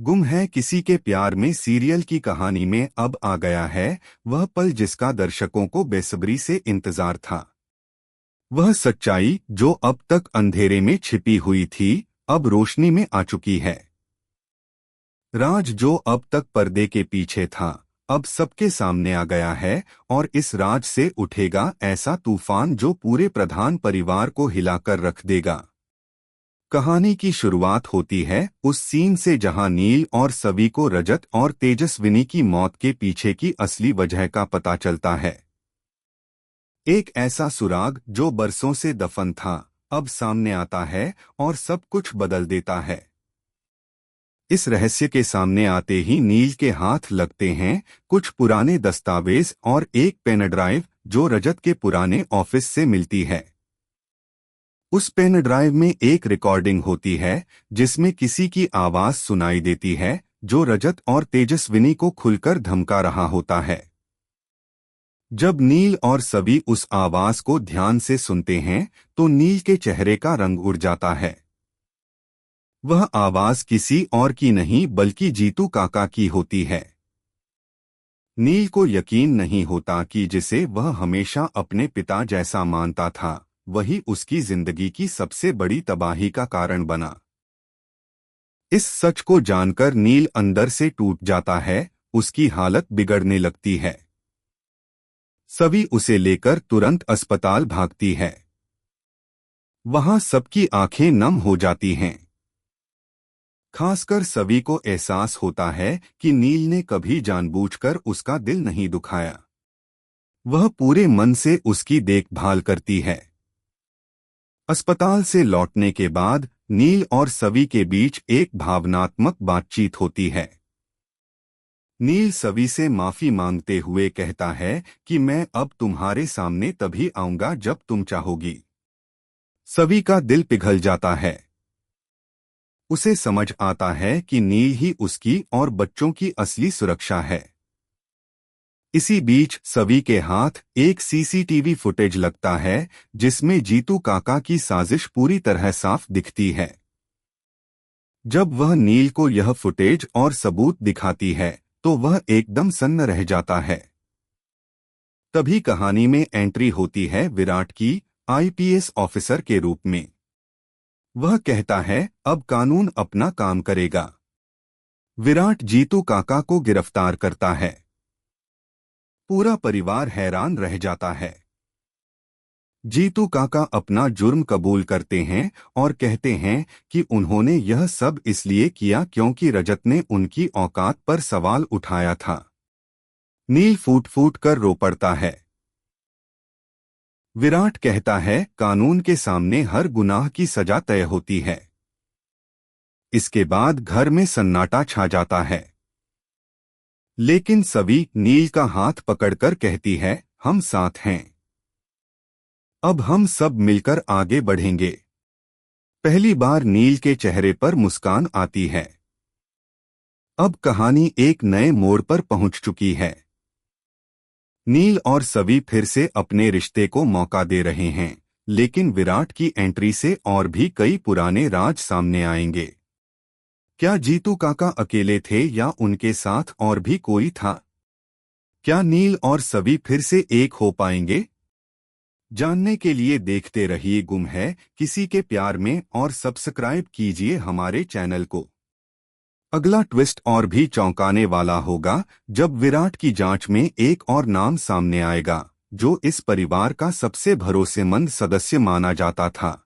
गुम है किसी के प्यार में सीरियल की कहानी में अब आ गया है वह पल जिसका दर्शकों को बेसब्री से इंतजार था। वह सच्चाई जो अब तक अंधेरे में छिपी हुई थी अब रोशनी में आ चुकी है। राज जो अब तक पर्दे के पीछे था अब सबके सामने आ गया है और इस राज से उठेगा ऐसा तूफान जो पूरे प्रधान परिवार को हिलाकर रख देगा। कहानी की शुरुआत होती है उस सीन से जहां नील और सवी को रजत और तेजस्विनी की मौत के पीछे की असली वजह का पता चलता है। एक ऐसा सुराग जो बरसों से दफन था अब सामने आता है और सब कुछ बदल देता है। इस रहस्य के सामने आते ही नील के हाथ लगते हैं कुछ पुराने दस्तावेज और एक पेन ड्राइव जो रजत के पुराने ऑफिस से मिलती है। उस पेन ड्राइव में एक रिकॉर्डिंग होती है जिसमें किसी की आवाज सुनाई देती है जो रजत और तेजस्विनी को खुलकर धमका रहा होता है। जब नील और सभी उस आवाज को ध्यान से सुनते हैं तो नील के चेहरे का रंग उड़ जाता है। वह आवाज किसी और की नहीं बल्कि जीतू काका की होती है। नील को यकीन नहीं होता कि जिसे वह हमेशा अपने पिता जैसा मानता था वही उसकी जिंदगी की सबसे बड़ी तबाही का कारण बना। इस सच को जानकर नील अंदर से टूट जाता है, उसकी हालत बिगड़ने लगती है। सभी उसे लेकर तुरंत अस्पताल भागती है। वहां सबकी आंखें नम हो जाती हैं। खासकर सभी को एहसास होता है कि नील ने कभी जानबूझकर उसका दिल नहीं दुखाया। वह पूरे मन से उसकी देखभाल करती है। अस्पताल से लौटने के बाद नील और सवी के बीच एक भावनात्मक बातचीत होती है। नील सवी से माफी मांगते हुए कहता है कि मैं अब तुम्हारे सामने तभी आऊंगा जब तुम चाहोगी। सवी का दिल पिघल जाता है। उसे समझ आता है कि नील ही उसकी और बच्चों की असली सुरक्षा है। इसी बीच सवी के हाथ एक सीसीटीवी फुटेज लगता है जिसमें जीतू काका की साजिश पूरी तरह साफ दिखती है। जब वह नील को यह फुटेज और सबूत दिखाती है तो वह एकदम सन्न रह जाता है। तभी कहानी में एंट्री होती है विराट की आईपीएस ऑफिसर के रूप में। वह कहता है अब कानून अपना काम करेगा। विराट जीतू काका को गिरफ्तार करता है। पूरा परिवार हैरान रह जाता है। जीतू काका अपना जुर्म कबूल करते हैं और कहते हैं कि उन्होंने यह सब इसलिए किया क्योंकि रजत ने उनकी औकात पर सवाल उठाया था। नील फूट फूट कर रो पड़ता है। विराट कहता है कानून के सामने हर गुनाह की सजा तय होती है। इसके बाद घर में सन्नाटा छा जाता है। लेकिन सभी नील का हाथ पकड़कर कहती है हम साथ हैं। अब हम सब मिलकर आगे बढ़ेंगे। पहली बार नील के चेहरे पर मुस्कान आती है। अब कहानी एक नए मोड़ पर पहुंच चुकी है। नील और सभी फिर से अपने रिश्ते को मौका दे रहे हैं, लेकिन विराट की एंट्री से और भी कई पुराने राज सामने आएंगे। क्या जीतू काका अकेले थे या उनके साथ और भी कोई था? क्या नील और सभी फिर से एक हो पाएंगे? जानने के लिए देखते रहिए गुम है किसी के प्यार में और सब्सक्राइब कीजिए हमारे चैनल को। अगला ट्विस्ट और भी चौंकाने वाला होगा जब विराट की जांच में एक और नाम सामने आएगा जो इस परिवार का सबसे भरोसेमंद सदस्य माना जाता था।